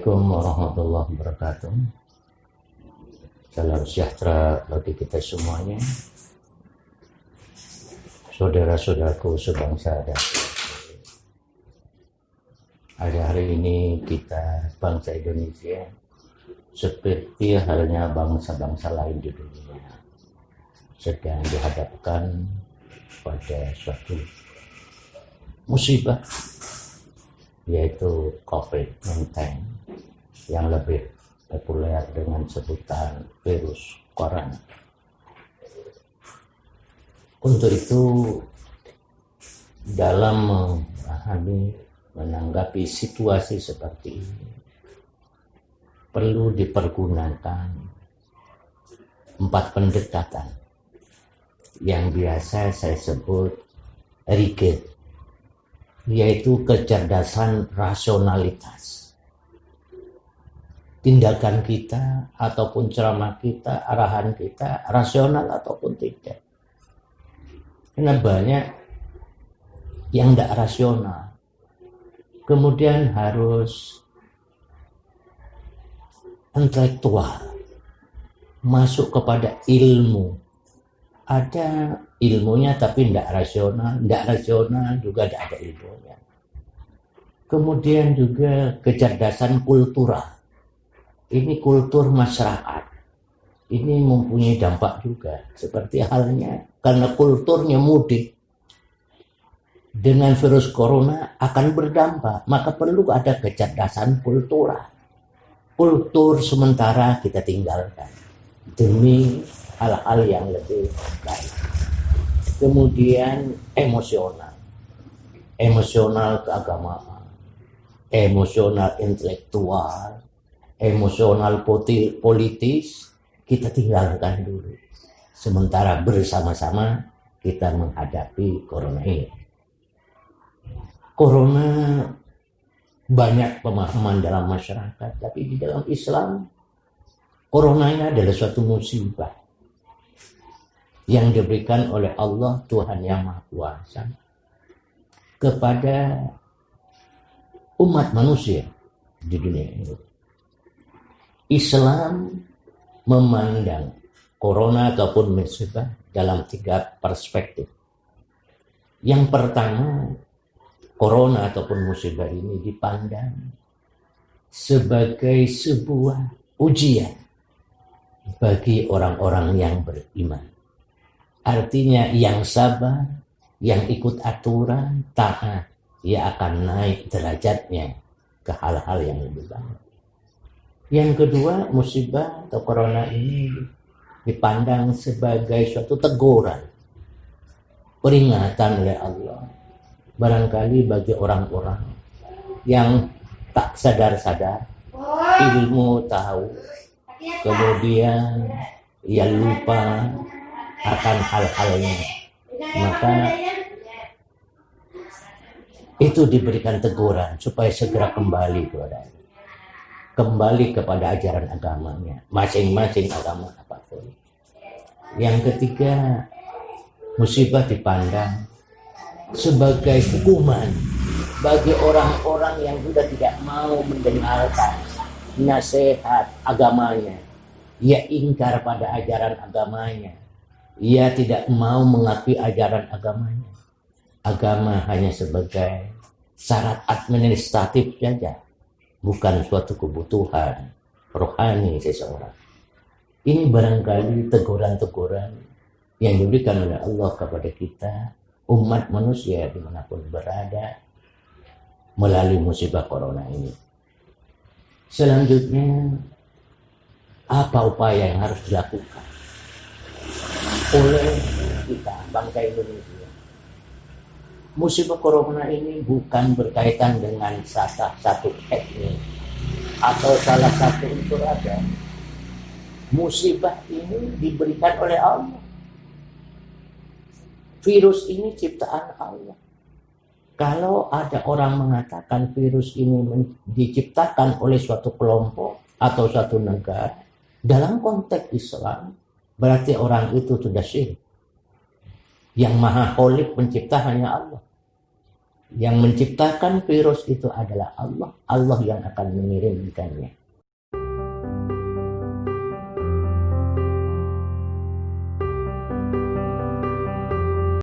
Assalamualaikum warahmatullahi wabarakatuh. Salam sejahtera bagi kita semuanya, saudara-saudaraku sebangsa dan hari ini kita bangsa Indonesia seperti halnya bangsa-bangsa lain di dunia sedang dihadapkan pada suatu musibah, yaitu COVID-19 yang lebih populer dengan sebutan virus corona. Untuk itu, dalam menanggapi situasi seperti ini, perlu dipergunakan 4 pendekatan yang biasa saya sebut RIGE, yaitu kecerdasan rasionalitas. Tindakan kita ataupun ceramah kita, arahan kita rasional ataupun tidak. Karena banyak yang tidak rasional. Kemudian harus intelektual, masuk kepada ilmu. Ada ilmunya tapi tidak rasional juga tidak ada ilmunya. Kemudian juga kecerdasan kultural. Ini kultur masyarakat. Ini mempunyai dampak juga. Seperti halnya karena kulturnya mudik dengan virus corona akan berdampak, maka perlu ada kecerdasan kultural. Kultur sementara kita tinggalkan demi hal-hal yang lebih baik. Kemudian emosional keagamaan, emosional intelektual, emosional politis kita tinggalkan dulu. Sementara bersama-sama kita menghadapi corona ini. Corona banyak pemahaman dalam masyarakat, tapi di dalam Islam corona ini adalah suatu musibah yang diberikan oleh Allah Tuhan Yang Maha Kuasa kepada umat manusia di dunia ini. Islam memandang corona ataupun musibah dalam 3 perspektif. Yang pertama, corona ataupun musibah ini dipandang sebagai sebuah ujian bagi orang-orang yang beriman. Artinya yang sabar, yang ikut aturan, taat, ia akan naik derajatnya ke hal-hal yang lebih baik. Yang kedua, musibah atau corona ini dipandang sebagai suatu teguran, peringatan oleh Allah. Barangkali bagi orang-orang yang tak sadar-sadar, ilmu tahu, kemudian ia lupa akan hal-halnya, maka itu diberikan teguran supaya segera kembali kepada ajaran agamanya, masing-masing agama apapun. Yang ketiga, musibah dipandang sebagai hukuman bagi orang-orang yang sudah tidak mau mendengarkan nasihat agamanya. Ia ingkar pada ajaran agamanya. Ia tidak mau mengakui ajaran agamanya. Agama hanya sebagai syarat administratif saja, bukan suatu kebutuhan rohani seseorang. Ini barangkali teguran-teguran yang diberikan oleh Allah kepada kita, umat manusia dimanapun berada, melalui musibah corona ini. Selanjutnya, apa upaya yang harus dilakukan oleh kita, bangsa Indonesia? Musibah corona ini bukan berkaitan dengan satu etnis atau salah satu unsur agama. Musibah ini diberikan oleh Allah. Virus ini ciptaan Allah. Kalau ada orang mengatakan virus ini diciptakan oleh suatu kelompok atau suatu negara, dalam konteks Islam, berarti orang itu sudah syirik. Yang maha kholik pencipta hanya Allah. Yang menciptakan virus itu adalah Allah. Allah yang akan mengirimkannya.